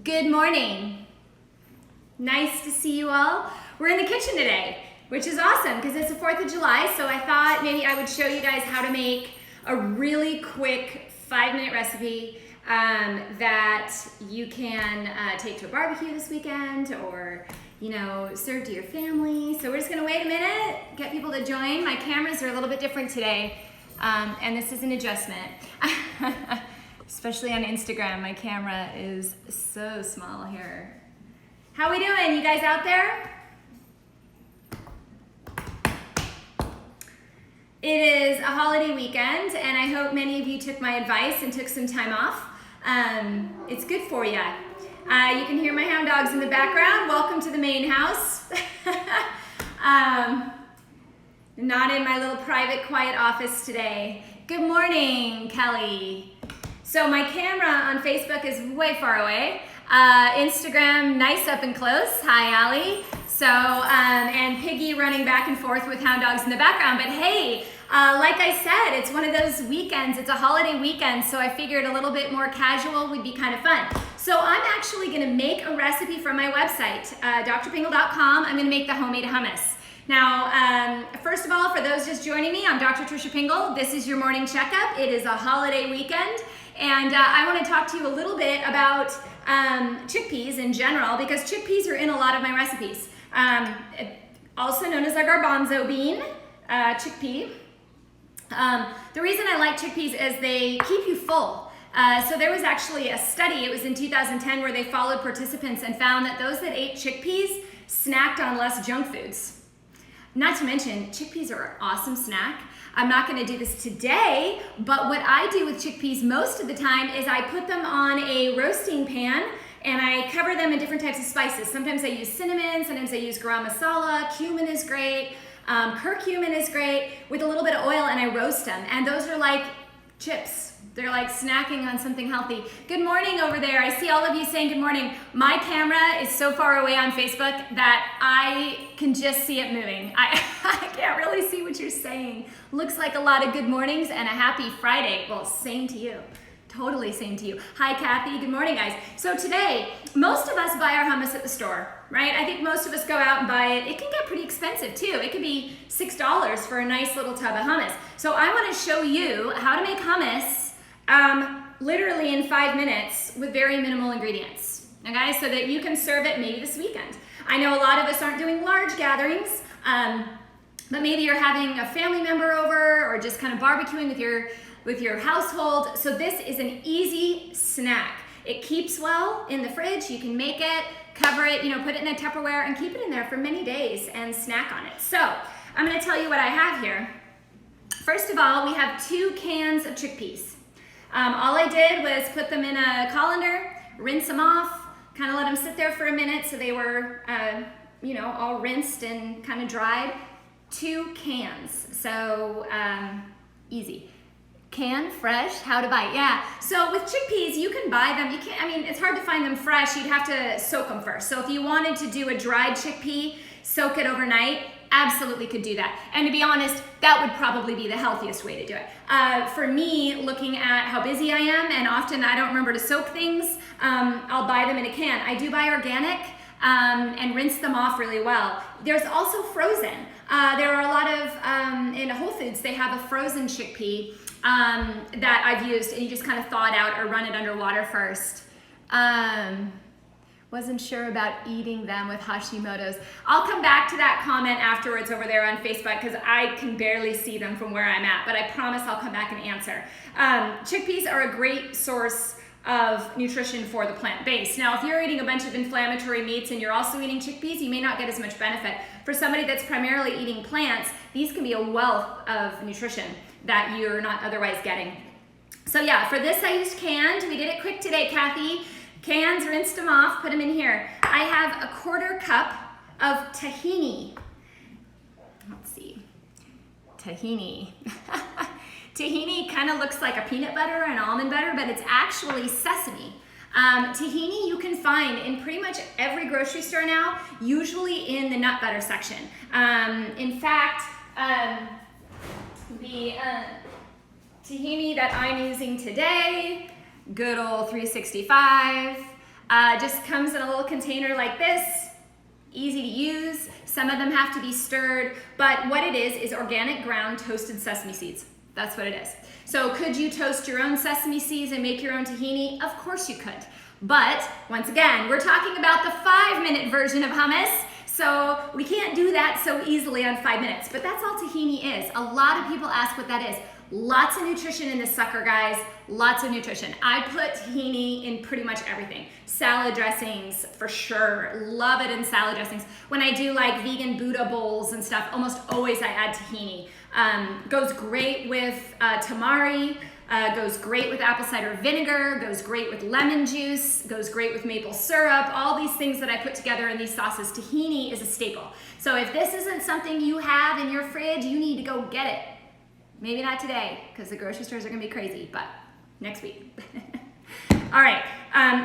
Good morning. Nice to see you all. We're in the kitchen today, which is awesome because it's the 4th of July, so I thought maybe I would show you guys how to make a really quick 5-minute recipe that you can take to a barbecue this weekend or, you know, serve to your family. So we're just gonna wait a minute, get people to join. My cameras are a little bit different today, and this is an adjustment. Especially on Instagram, my camera is so small here. How we doing, you guys out there? It is a holiday weekend, and I hope many of you took my advice and took some time off. It's good for you. You can hear my hound dogs in the background. Welcome to the main house. Not in my little private, quiet office today. Good morning, Kelly. So my camera on Facebook is way far away. Instagram, nice up and close. Hi, Allie. So, and Piggy running back and forth with hound dogs in the background. But hey, like I said, it's one of those weekends. It's a holiday weekend, so I figured a little bit more casual would be kind of fun. So I'm actually gonna make a recipe from my website, drpingel.com. I'm gonna make the homemade hummus. Now, first of all, for those just joining me, I'm Dr. Tricia Pingel. This is your morning checkup. It is a holiday weekend, and I want to talk to you a little bit about chickpeas in general, because chickpeas are in a lot of my recipes. Also known as a garbanzo bean, chickpea. The reason I like chickpeas is they keep you full. So there was actually a study, it was in 2010, where they followed participants and found that those that ate chickpeas snacked on less junk foods. Not to mention, chickpeas are an awesome snack. I'm not gonna do this today, but what I do with chickpeas most of the time is I put them on a roasting pan and I cover them in different types of spices. Sometimes I use cinnamon, sometimes I use garam masala, cumin is great, curcumin is great, with a little bit of oil, and I roast them. And those are like chips. They're like snacking on something healthy. Good morning over there. I see all of you saying good morning. My camera is so far away on Facebook that I can just see it moving. I can't really see what you're saying. Looks like a lot of good mornings and a happy Friday. Well, same to you. Totally same to you. Hi, Kathy. Good morning, guys. So today, most of us buy our hummus at the store, right? I think most of us go out and buy it. It can get pretty expensive too. It could be $6 for a nice little tub of hummus. So I want to show you how to make hummus literally in 5 minutes with very minimal ingredients, okay? So that you can serve it maybe this weekend. I know a lot of us aren't doing large gatherings, but maybe you're having a family member over or just kind of barbecuing with your household. So this is an easy snack. It keeps well in the fridge. You can make it, cover it, put it in a Tupperware and keep it in there for many days and snack on it. So I'm gonna tell you what I have here. First of all, we have 2 cans of chickpeas. All I did was put them in a colander, rinse them off, kind of let them sit there for a minute so they were, all rinsed and kind of dried. 2 cans, so easy. Can, fresh, how to buy, yeah. So with chickpeas, you can buy them. It's hard to find them fresh. You'd have to soak them first. So if you wanted to do a dried chickpea, soak it overnight, absolutely could do that. And to be honest, that would probably be the healthiest way to do it. For me, looking at how busy I am, and often I don't remember to soak things, I'll buy them in a can. I do buy organic and rinse them off really well. There's also frozen. There are a lot of, in Whole Foods, they have a frozen chickpea that I've used, and you just kind of thaw it out or run it under water first. Wasn't sure about eating them with Hashimoto's. I'll come back to that comment afterwards over there on Facebook because I can barely see them from where I'm at, but I promise I'll come back and answer. Chickpeas are a great source of nutrition for the plant base. Now, if you're eating a bunch of inflammatory meats and you're also eating chickpeas, you may not get as much benefit. For somebody that's primarily eating plants, these can be a wealth of nutrition that you're not otherwise getting. So yeah, for this I used canned. We did it quick today, Kathy. Cans, rinsed them off, put them in here. I have a 1/4 cup of tahini. Let's see, tahini. Tahini kind of looks like a peanut butter and almond butter, but it's actually sesame. Tahini you can find in pretty much every grocery store now, usually in the nut butter section. In fact, the tahini that I'm using today, good old 365. Just comes in a little container like this, easy to use. Some of them have to be stirred, but what it is organic ground toasted sesame seeds. That's what it is. So could you toast your own sesame seeds and make your own tahini? Of course you could. But once again, we're talking about the 5-minute version of hummus. So we can't do that so easily on 5 minutes, but that's all tahini is. A lot of people ask what that is. Lots of nutrition in this sucker, guys. Lots of nutrition. I put tahini in pretty much everything. Salad dressings, for sure. Love it in salad dressings. When I do like vegan Buddha bowls and stuff, almost always I add tahini. Goes great with tamari, goes great with apple cider vinegar, goes great with lemon juice, goes great with maple syrup, all these things that I put together in these sauces. Tahini is a staple. So if this isn't something you have in your fridge, you need to go get it. Maybe not today, because the grocery stores are gonna be crazy, but next week. All right,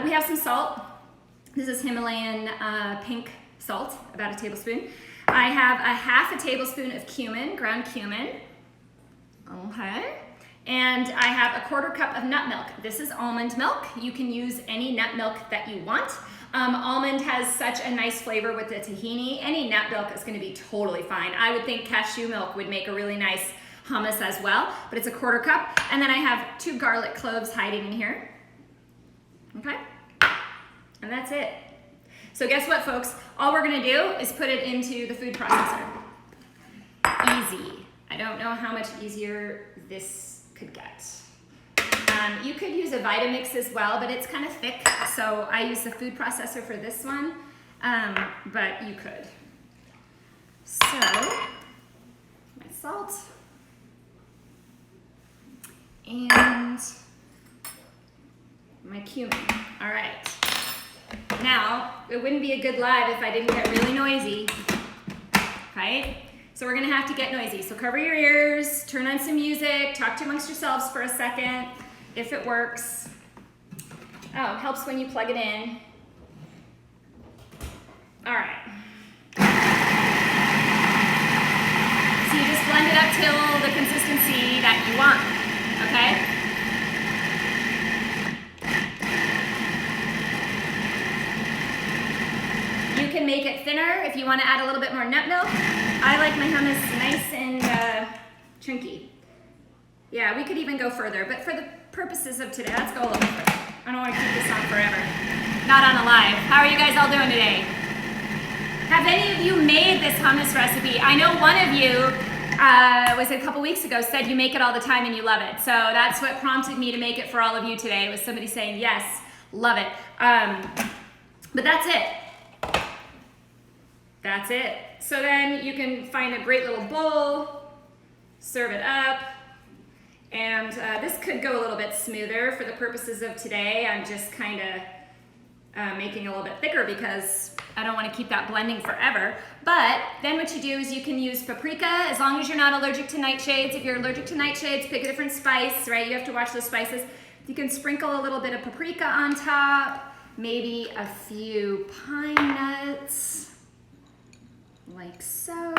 we have some salt. This is Himalayan pink salt, about a tablespoon. I have a half a tablespoon of cumin, ground cumin. Okay. And I have a 1/4 cup of nut milk. This is almond milk. You can use any nut milk that you want. Almond has such a nice flavor with the tahini. Any nut milk is gonna be totally fine. I would think cashew milk would make a really nice hummus as well, but it's a 1/4 cup. And then I have 2 garlic cloves hiding in here. Okay? And that's it. So guess what, folks? All we're gonna do is put it into the food processor. Easy. I don't know how much easier this could get. You could use a Vitamix as well, but it's kind of thick, so I use the food processor for this one, but you could. So, my salt, and my cumin. All right. Now, it wouldn't be a good live if I didn't get really noisy, okay? So we're gonna have to get noisy. So cover your ears, turn on some music, talk to amongst yourselves for a second, if it works. Oh, it helps when you plug it in. All right. So you just blend it up till the consistency that you want, okay? You can make it thinner if you want to add a little bit more nut milk. I like my hummus nice and chunky. Yeah, we could even go further, but for the purposes of today, let's go a little bit further. I don't want to keep this on forever. Not on a live. How are you guys all doing today? Have any of you made this hummus recipe? I know one of you, was a couple weeks ago, said you make it all the time and you love it. So that's what prompted me to make it for all of you today, was somebody saying, yes, love it. But that's it. That's it. So then you can find a great little bowl, serve it up, and this could go a little bit smoother for the purposes of today. I'm just kind of making it a little bit thicker because I don't want to keep that blending forever. But then what you do is you can use paprika, as long as you're not allergic to nightshades. If you're allergic to nightshades, pick a different spice, right? You have to watch those spices. You can sprinkle a little bit of paprika on top, maybe a few pine nuts, like so,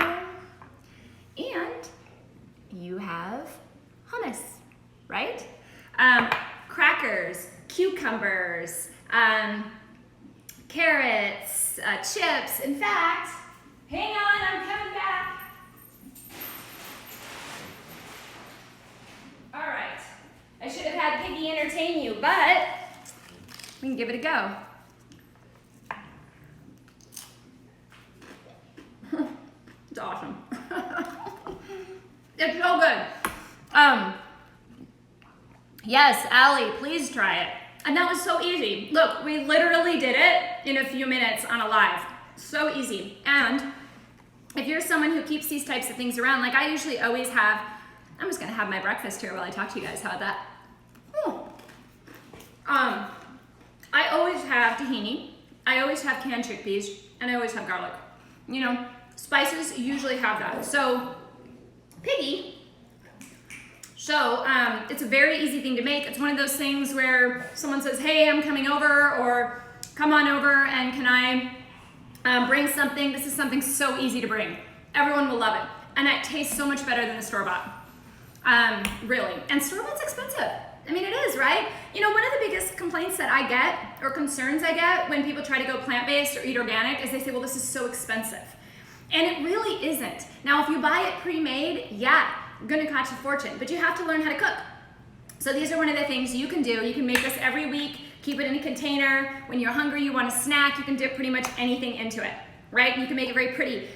and you have hummus, right? Crackers, cucumbers, carrots, chips. In fact, hang on, I'm coming back. All right, I should have had Piggy entertain you, but we can give it a go. It's awesome. It's so good. Yes, Allie, please try it. And that was so easy. Look, we literally did it in a few minutes on a live. So easy. And if you're someone who keeps these types of things around, like I usually always have, I'm just gonna have my breakfast here while I talk to you guys. How about that? I always have tahini, I always have canned chickpeas, and I always have garlic. You know, spices usually have that. So, Piggy, it's a very easy thing to make. It's one of those things where someone says, hey, I'm coming over, or come on over, and can I bring something? This is something so easy to bring. Everyone will love it. And it tastes so much better than the store-bought, really. And store-bought's expensive. I mean, it is, right? You know, one of the biggest complaints that I get, or concerns I get when people try to go plant-based or eat organic, is they say, well, this is so expensive. And it really isn't. Now, if you buy it pre-made, yeah, you're gonna cost a fortune, but you have to learn how to cook. So these are one of the things you can do. You can make this every week, keep it in a container. When you're hungry, you want a snack, you can dip pretty much anything into it, right? You can make it very pretty.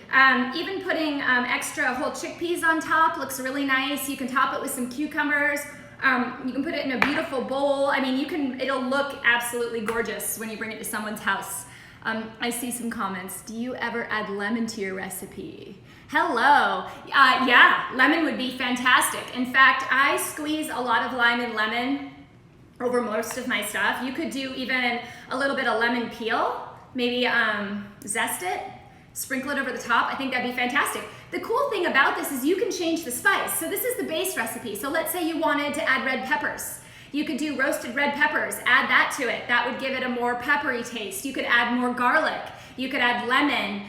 Even putting extra whole chickpeas on top looks really nice. You can top it with some cucumbers. You can put it in a beautiful bowl. I mean, it'll look absolutely gorgeous when you bring it to someone's house. I see some comments. Do you ever add lemon to your recipe? Hello. Yeah, lemon would be fantastic. In fact, I squeeze a lot of lime and lemon over most of my stuff. You could do even a little bit of lemon peel, maybe zest it, sprinkle it over the top. I think that'd be fantastic. The cool thing about this is you can change the spice. So this is the base recipe. So let's say you wanted to add red peppers. You could do roasted red peppers, add that to it. That would give it a more peppery taste. You could add more garlic. You could add lemon.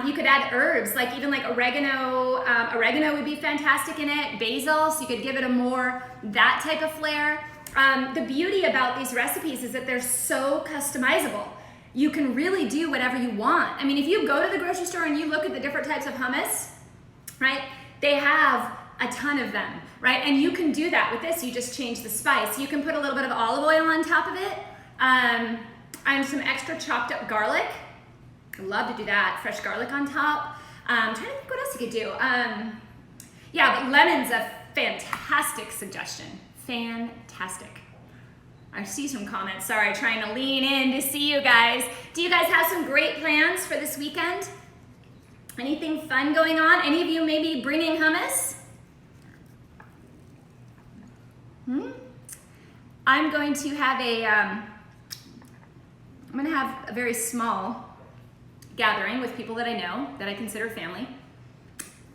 You could add herbs, like even like oregano. Oregano would be fantastic in it. Basil, so you could give it a more, that type of flair. The beauty about these recipes is that they're so customizable. You can really do whatever you want. I mean, if you go to the grocery store and you look at the different types of hummus, right? They have a ton of them, right? And you can do that with this. You just change the spice. You can put a little bit of olive oil on top of it, and some extra chopped up garlic. I love to do that. Fresh garlic on top. I'm trying to think what else you could do. Yeah, but lemon's a fantastic suggestion. Fantastic. I see some comments. Sorry, trying to lean in to see you guys. Do you guys have some great plans for this weekend? Anything fun going on? Any of you maybe bringing hummus? I'm going to have a very small gathering with people that I know, that I consider family.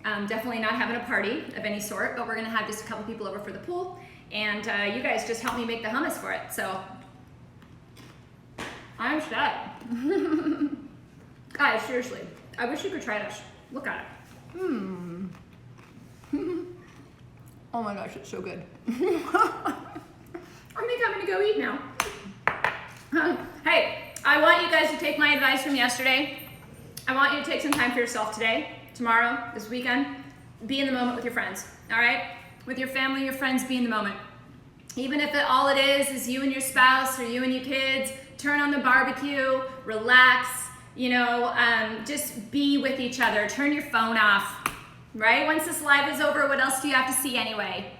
Definitely not having a party of any sort, but we're gonna have just a couple people over for the pool, and you guys just help me make the hummus for it, so I'm set. Guys, seriously, I wish you could try this. Look at it. Oh my gosh, it's so good. I think I'm gonna go eat now. Hey, I want you guys to take my advice from yesterday. I want you to take some time for yourself today, tomorrow, this weekend. Be in the moment with your friends, all right? With your family, your friends, be in the moment. Even if all it is you and your spouse or you and your kids, turn on the barbecue, relax, you know, just be with each other. Turn your phone off, right? Once this live is over, what else do you have to see anyway?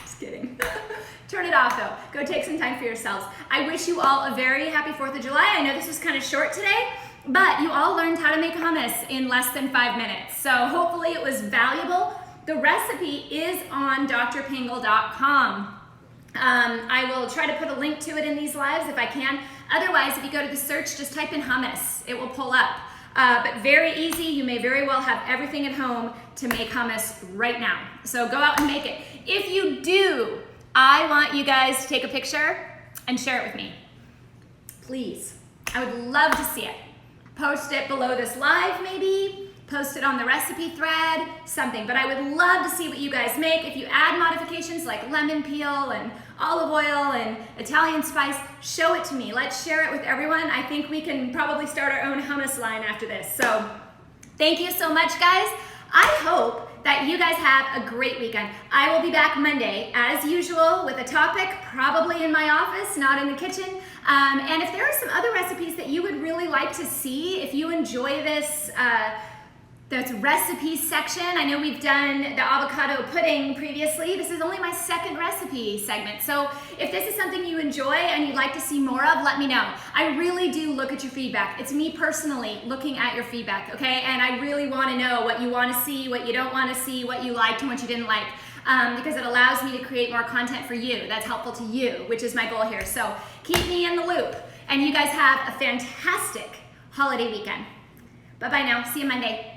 Just kidding. Turn it off though. Go take some time for yourselves. I wish you all a very happy 4th of July. I know this was kind of short today, but you all learned how to make hummus in less than 5 minutes. So hopefully it was valuable. The recipe is on drpingel.com. I will try to put a link to it in these lives if I can. Otherwise, if you go to the search, just type in hummus. It will pull up. But very easy. You may very well have everything at home to make hummus right now. So go out and make it. If you do, I want you guys to take a picture and share it with me. Please. I would love to see it. Post it below this live maybe. Post it on the recipe thread, something. But I would love to see what you guys make. If you add modifications like lemon peel and olive oil and Italian spice, show it to me. Let's share it with everyone. I think we can probably start our own hummus line after this. So thank you so much, guys. I hope that you guys have a great weekend. I will be back Monday, as usual, with a topic, probably in my office, not in the kitchen. And if there are some other recipes that you would really like to see, if you enjoy this recipe section. I know we've done the avocado pudding previously. This is only my 2nd recipe segment. So if this is something you enjoy and you'd like to see more of, let me know. I really do look at your feedback. It's me personally looking at your feedback, okay? And I really want to know what you want to see, what you don't want to see, what you liked and what you didn't like, because it allows me to create more content for you that's helpful to you, which is my goal here. So keep me in the loop. And you guys have a fantastic holiday weekend. Bye-bye now. See you Monday.